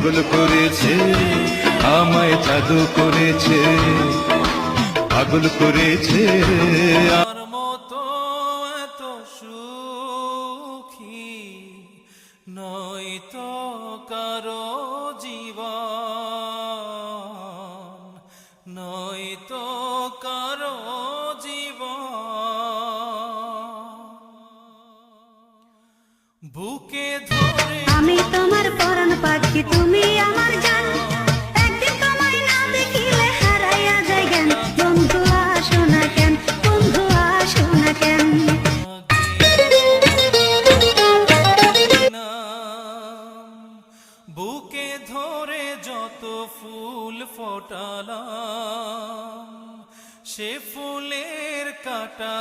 পাগল করেছে, আমায় জাদু করেছে, পাগল করেছে। আমার মতো এত সুখী নয়তো কারো জীবন, নয়তো কারো জীবন। বুকে ধরে আমি তোমার পরাণ পাখি, তুমি আমার জান। একদিন তোমায় না দেখিলে হারাইয়া যায় জ্ঞান। বন্ধু আসো না কেন, বন্ধু আসো না কেন। বুকে ধরে যত ফুল ফোটালাম, সে ফুলের কাটা